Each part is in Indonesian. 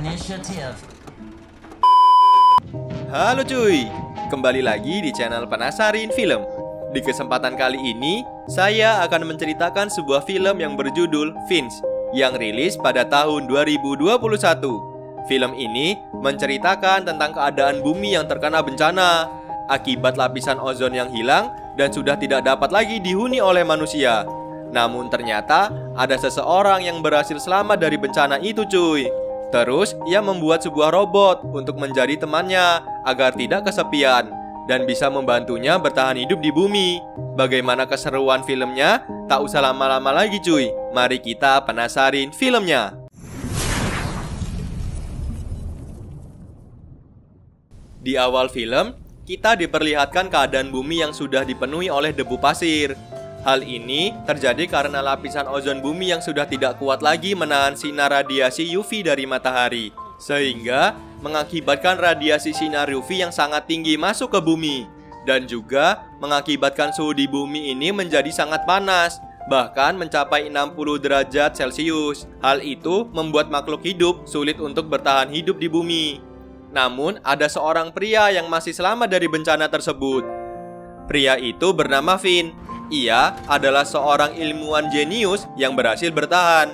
initiative. Halo cuy, kembali lagi di channel Penasarin Film. Di kesempatan kali ini, saya akan menceritakan sebuah film yang berjudul Finch yang rilis pada tahun 2021. Film ini menceritakan tentang keadaan bumi yang terkena bencana akibat lapisan ozon yang hilang dan sudah tidak dapat lagi dihuni oleh manusia. Namun ternyata ada seseorang yang berhasil selamat dari bencana itu cuy. Terus ia membuat sebuah robot untuk menjadi temannya agar tidak kesepian dan bisa membantunya bertahan hidup di bumi. Bagaimana keseruan filmnya? Tak usah lama-lama lagi cuy. Mari kita penasarin filmnya. Di awal film, kita diperlihatkan keadaan bumi yang sudah dipenuhi oleh debu pasir. Hal ini terjadi karena lapisan ozon bumi yang sudah tidak kuat lagi menahan sinar radiasi UV dari matahari, sehingga mengakibatkan radiasi sinar UV yang sangat tinggi masuk ke bumi, dan juga mengakibatkan suhu di bumi ini menjadi sangat panas, bahkan mencapai 60 derajat Celcius. Hal itu membuat makhluk hidup sulit untuk bertahan hidup di bumi. Namun ada seorang pria yang masih selamat dari bencana tersebut. Pria itu bernama Finn. Ia adalah seorang ilmuwan jenius yang berhasil bertahan.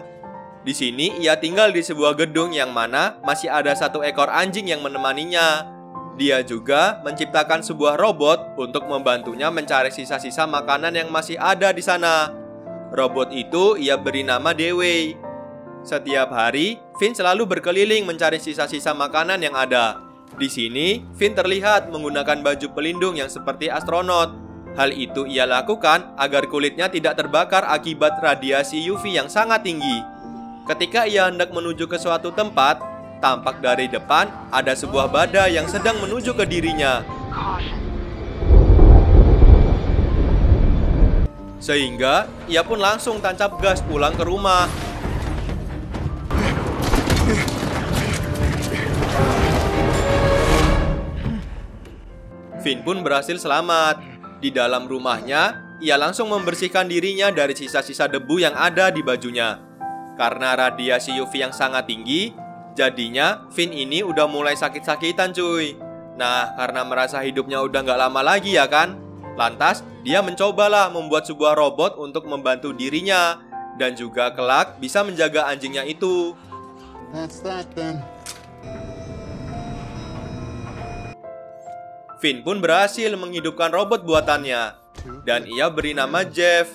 Di sini ia tinggal di sebuah gedung yang mana masih ada satu ekor anjing yang menemaninya. Dia juga menciptakan sebuah robot untuk membantunya mencari sisa-sisa makanan yang masih ada di sana. Robot itu ia beri nama Dewey. Setiap hari, Finn selalu berkeliling mencari sisa-sisa makanan yang ada. Di sini, Finn terlihat menggunakan baju pelindung yang seperti astronot. Hal itu ia lakukan agar kulitnya tidak terbakar akibat radiasi UV yang sangat tinggi. Ketika ia hendak menuju ke suatu tempat, tampak dari depan ada sebuah badai yang sedang menuju ke dirinya. Sehingga ia pun langsung tancap gas pulang ke rumah. Finn pun berhasil selamat. Di dalam rumahnya, ia langsung membersihkan dirinya dari sisa-sisa debu yang ada di bajunya. Karena radiasi UV yang sangat tinggi, jadinya Finn ini udah mulai sakit-sakitan cuy. Nah, karena merasa hidupnya udah gak lama lagi ya kan, lantas dia mencobalah membuat sebuah robot untuk membantu dirinya, dan juga kelak bisa menjaga anjingnya itu. Finn pun berhasil menghidupkan robot buatannya, dan ia beri nama Jeff.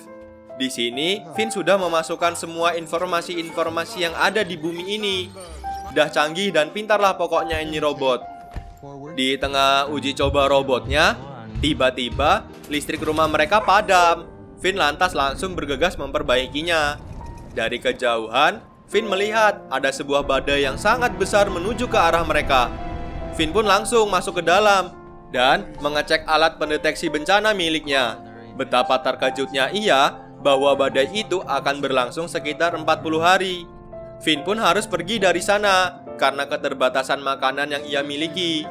Di sini, Finn sudah memasukkan semua informasi-informasi yang ada di bumi ini. Udah canggih dan pintarlah pokoknya ini robot. Di tengah uji coba robotnya, tiba-tiba listrik rumah mereka padam. Finn lantas langsung bergegas memperbaikinya. Dari kejauhan, Finn melihat ada sebuah badai yang sangat besar menuju ke arah mereka. Finn pun langsung masuk ke dalam dan mengecek alat pendeteksi bencana miliknya. Betapa terkejutnya ia bahwa badai itu akan berlangsung sekitar 40 hari. Finn pun harus pergi dari sana karena keterbatasan makanan yang ia miliki.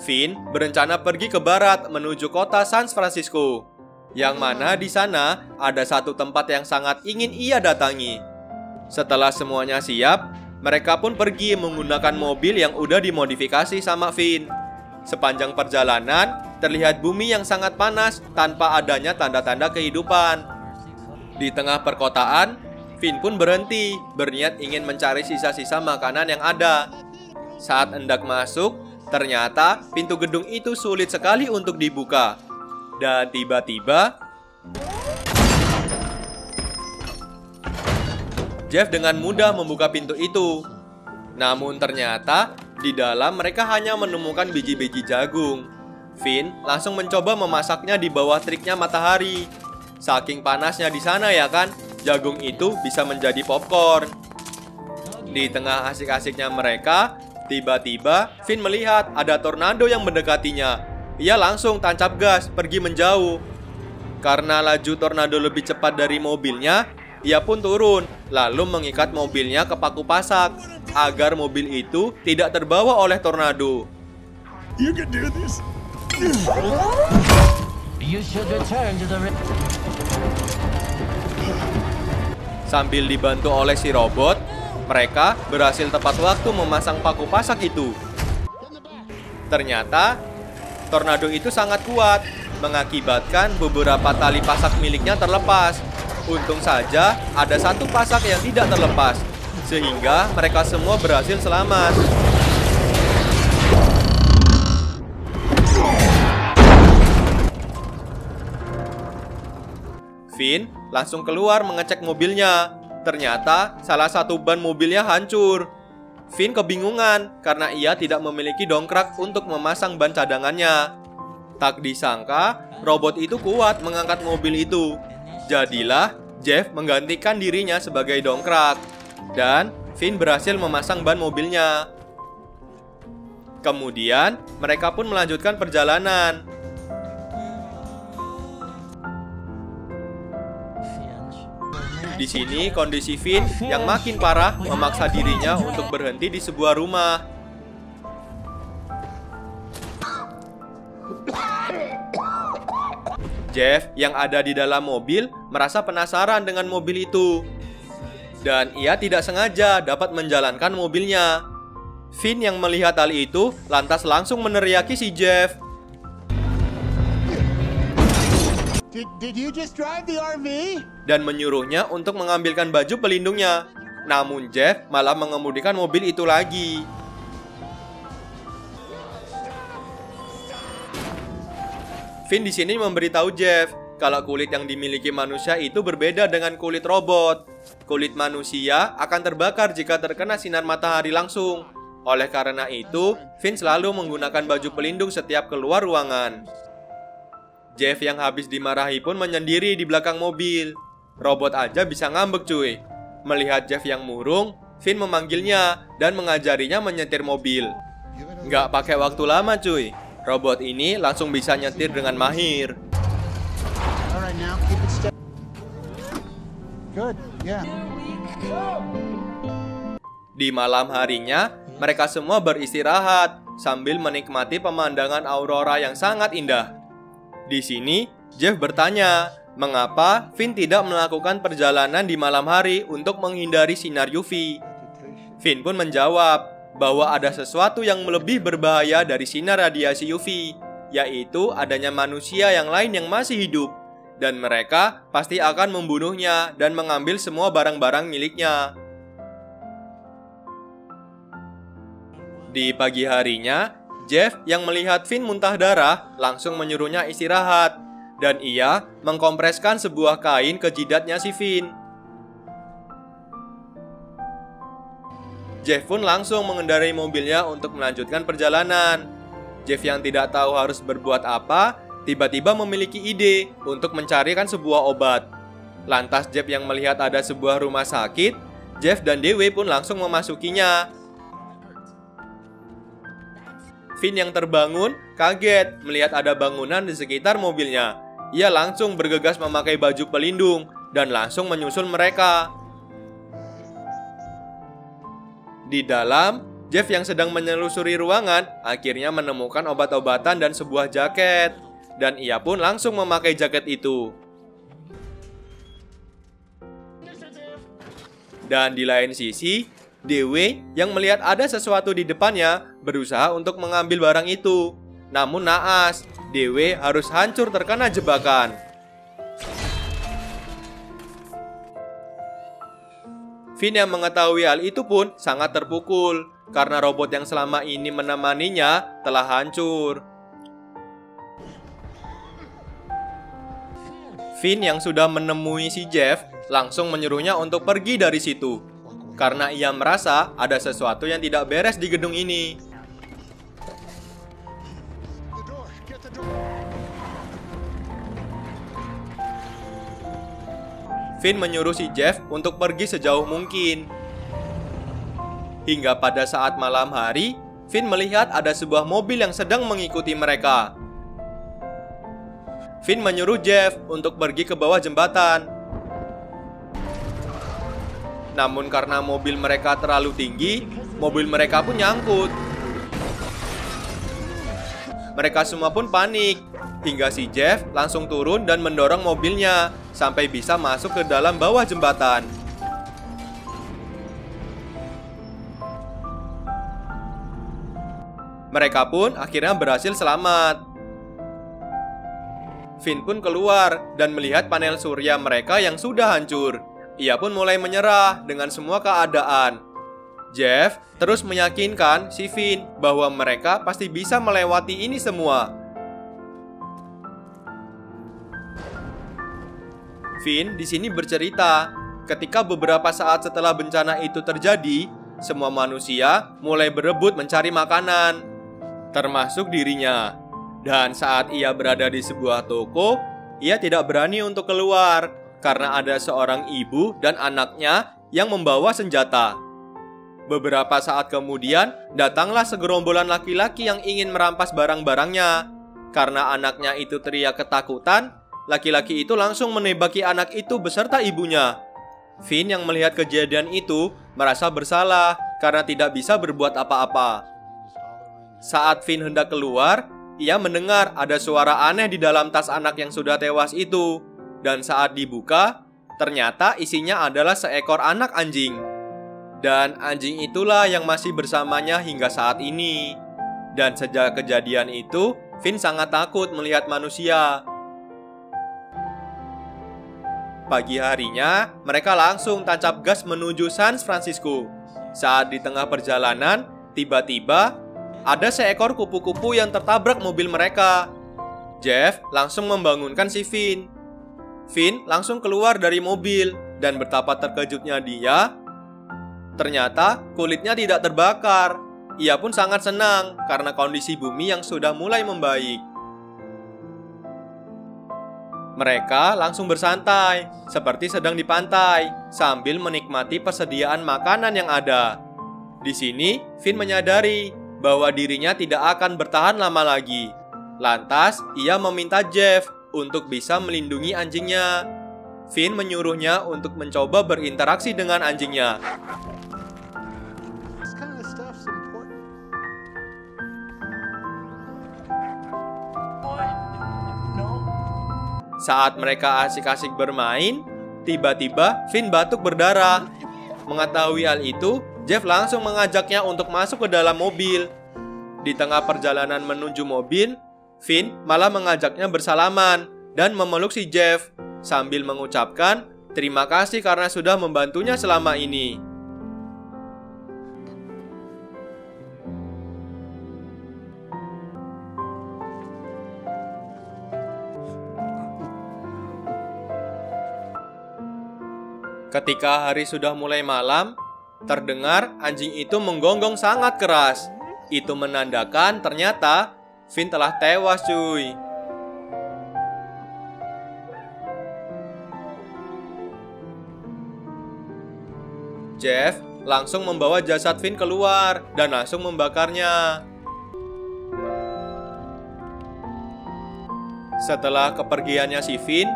Finn berencana pergi ke barat menuju kota San Francisco, yang mana di sana ada satu tempat yang sangat ingin ia datangi. Setelah semuanya siap, mereka pun pergi menggunakan mobil yang udah dimodifikasi sama Finn. Sepanjang perjalanan, terlihat bumi yang sangat panas tanpa adanya tanda-tanda kehidupan. Di tengah perkotaan, Finn pun berhenti, berniat ingin mencari sisa-sisa makanan yang ada. Saat hendak masuk, ternyata pintu gedung itu sulit sekali untuk dibuka. Dan tiba-tiba, Jeff dengan mudah membuka pintu itu. Namun ternyata di dalam mereka hanya menemukan biji-biji jagung. Finn langsung mencoba memasaknya di bawah teriknya matahari. Saking panasnya di sana ya kan, jagung itu bisa menjadi popcorn. Di tengah asik-asiknya mereka, tiba-tiba Finn melihat ada tornado yang mendekatinya. Ia langsung tancap gas pergi menjauh. Karena laju tornado lebih cepat dari mobilnya, ia pun turun, lalu mengikat mobilnya ke paku pasak agar mobil itu tidak terbawa oleh tornado. You can do this. You should return to the Sambil dibantu oleh si robot, Mereka berhasil tepat waktu memasang paku pasak itu. Ternyata, tornado itu sangat kuat, mengakibatkan beberapa tali pasak miliknya terlepas. Untung saja ada satu pasak yang tidak terlepas, sehingga mereka semua berhasil selamat. Finn langsung keluar mengecek mobilnya. Ternyata salah satu ban mobilnya hancur. Finn kebingungan karena ia tidak memiliki dongkrak untuk memasang ban cadangannya. Tak disangka, robot itu kuat mengangkat mobil itu. Jadilah Jeff menggantikan dirinya sebagai dongkrak. Dan Finn berhasil memasang ban mobilnya. Kemudian, mereka pun melanjutkan perjalanan. Di sini kondisi Finn yang makin parah memaksa dirinya untuk berhenti di sebuah rumah. Jeff yang ada di dalam mobil merasa penasaran dengan mobil itu. Dan ia tidak sengaja dapat menjalankan mobilnya. Finn yang melihat hal itu lantas langsung meneriaki si Jeff. Did you just drive the RV? Dan menyuruhnya untuk mengambilkan baju pelindungnya. Namun Jeff malah mengemudikan mobil itu lagi. Finn di sini memberitahu Jeff kalau kulit yang dimiliki manusia itu berbeda dengan kulit robot. Kulit manusia akan terbakar jika terkena sinar matahari langsung. Oleh karena itu, Finn selalu menggunakan baju pelindung setiap keluar ruangan. Jeff yang habis dimarahi pun menyendiri di belakang mobil. Robot aja bisa ngambek cuy. Melihat Jeff yang murung, Finn memanggilnya dan mengajarinya menyetir mobil. Nggak pakai waktu lama cuy. Robot ini langsung bisa nyetir dengan mahir. Alright, now keep it steady. Good, yeah. Di malam harinya, mereka semua beristirahat sambil menikmati pemandangan aurora yang sangat indah. Di sini, Jeff bertanya, mengapa Finn tidak melakukan perjalanan di malam hari untuk menghindari sinar UV? Finn pun menjawab bahwa ada sesuatu yang lebih berbahaya dari sinar radiasi UV, yaitu adanya manusia yang lain yang masih hidup, dan mereka pasti akan membunuhnya dan mengambil semua barang-barang miliknya. Di pagi harinya, Jeff yang melihat Finn muntah darah langsung menyuruhnya istirahat, dan ia mengkompreskan sebuah kain ke jidatnya si Finn. Jeff pun langsung mengendarai mobilnya untuk melanjutkan perjalanan. Jeff yang tidak tahu harus berbuat apa, tiba-tiba memiliki ide untuk mencarikan sebuah obat. Lantas Jeff yang melihat ada sebuah rumah sakit, Jeff dan Dewi pun langsung memasukinya. Finn yang terbangun kaget melihat ada bangunan di sekitar mobilnya. Ia langsung bergegas memakai baju pelindung dan langsung menyusul mereka. Di dalam, Jeff yang sedang menelusuri ruangan akhirnya menemukan obat-obatan dan sebuah jaket. Dan ia pun langsung memakai jaket itu. Dan di lain sisi, Dewi yang melihat ada sesuatu di depannya berusaha untuk mengambil barang itu. Namun naas, Dewi harus hancur terkena jebakan. Finn yang mengetahui hal itu pun sangat terpukul karena robot yang selama ini menemaninya telah hancur. Finn yang sudah menemui si Jeff langsung menyuruhnya untuk pergi dari situ karena ia merasa ada sesuatu yang tidak beres di gedung ini. Finn menyuruh si Jeff untuk pergi sejauh mungkin. Hingga pada saat malam hari, Finn melihat ada sebuah mobil yang sedang mengikuti mereka. Finn menyuruh Jeff untuk pergi ke bawah jembatan. Namun karena mobil mereka terlalu tinggi, mobil mereka pun nyangkut. Mereka semua pun panik, hingga si Jeff langsung turun dan mendorong mobilnya sampai bisa masuk ke dalam bawah jembatan. Mereka pun akhirnya berhasil selamat. Finn pun keluar dan melihat panel surya mereka yang sudah hancur. Ia pun mulai menyerah dengan semua keadaan. Jeff terus meyakinkan si Finn bahwa mereka pasti bisa melewati ini semua. Finn di sini bercerita, ketika beberapa saat setelah bencana itu terjadi, semua manusia mulai berebut mencari makanan, termasuk dirinya. Dan saat ia berada di sebuah toko, ia tidak berani untuk keluar karena ada seorang ibu dan anaknya yang membawa senjata. Beberapa saat kemudian, datanglah segerombolan laki-laki yang ingin merampas barang-barangnya. Karena anaknya itu teriak ketakutan, laki-laki itu langsung menembaki anak itu beserta ibunya. Finn yang melihat kejadian itu merasa bersalah karena tidak bisa berbuat apa-apa. Saat Finn hendak keluar, ia mendengar ada suara aneh di dalam tas anak yang sudah tewas itu. Dan saat dibuka, ternyata isinya adalah seekor anak anjing. Dan anjing itulah yang masih bersamanya hingga saat ini. Dan sejak kejadian itu, Finn sangat takut melihat manusia. Pagi harinya, mereka langsung tancap gas menuju San Francisco. Saat di tengah perjalanan, tiba-tiba ada seekor kupu-kupu yang tertabrak mobil mereka. Jeff langsung membangunkan si Finn. Finn langsung keluar dari mobil dan betapa terkejutnya dia. Ternyata kulitnya tidak terbakar. Ia pun sangat senang karena kondisi bumi yang sudah mulai membaik. Mereka langsung bersantai, seperti sedang di pantai, sambil menikmati persediaan makanan yang ada. Di sini, Finn menyadari bahwa dirinya tidak akan bertahan lama lagi. Lantas, ia meminta Jeff untuk bisa melindungi anjingnya. Finn menyuruhnya untuk mencoba berinteraksi dengan anjingnya. This kind of stuff's important. No. Saat mereka asik-asik bermain, tiba-tiba Finn batuk berdarah. Mengetahui hal itu, Jeff langsung mengajaknya untuk masuk ke dalam mobil. Di tengah perjalanan menuju mobil, Finn malah mengajaknya bersalaman dan memeluk si Jeff sambil mengucapkan terima kasih karena sudah membantunya selama ini. Ketika hari sudah mulai malam, terdengar anjing itu menggonggong sangat keras. Itu menandakan ternyata Finn telah tewas, cuy. Jeff langsung membawa jasad Finn keluar dan langsung membakarnya. Setelah kepergiannya si Finn,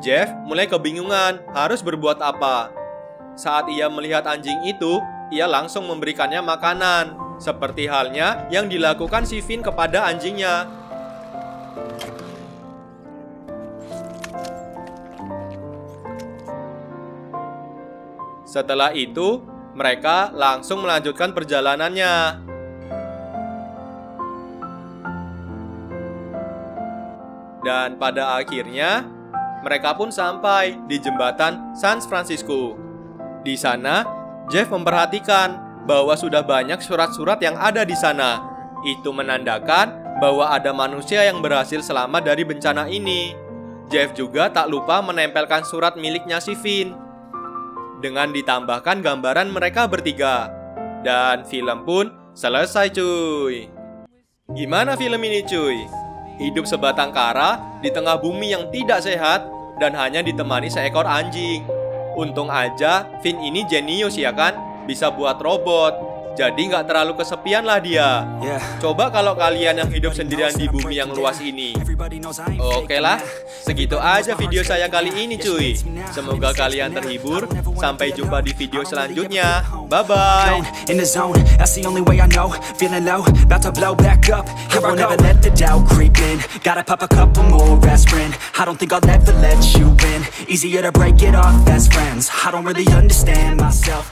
Jeff mulai kebingungan harus berbuat apa. Saat ia melihat anjing itu, ia langsung memberikannya makanan, seperti halnya yang dilakukan si Finn kepada anjingnya. Setelah itu, mereka langsung melanjutkan perjalanannya. Dan pada akhirnya, mereka pun sampai di jembatan San Francisco. Di sana, Jeff memperhatikan bahwa sudah banyak surat-surat yang ada di sana. Itu menandakan bahwa ada manusia yang berhasil selamat dari bencana ini. Jeff juga tak lupa menempelkan surat miliknya si Finn, dengan ditambahkan gambaran mereka bertiga. Dan film pun selesai, cuy. Gimana film ini, cuy? Hidup sebatang kara di tengah bumi yang tidak sehat dan hanya ditemani seekor anjing. Untung aja Finn ini jenius ya kan, bisa buat robot. Jadi nggak terlalu kesepian lah dia. Coba kalau kalian yang hidup sendirian di bumi yang luas ini. Oke lah, segitu aja video saya kali ini, cuy. Semoga kalian terhibur. Sampai jumpa di video selanjutnya. Bye-bye. In the zone, that's the only way I know. Feeling low, about to blow back up. I won't ever let the doubt creep in. Gotta pop a couple more aspirin. I don't think I'll ever let you in. Easier to break it off best friends. I don't really understand myself.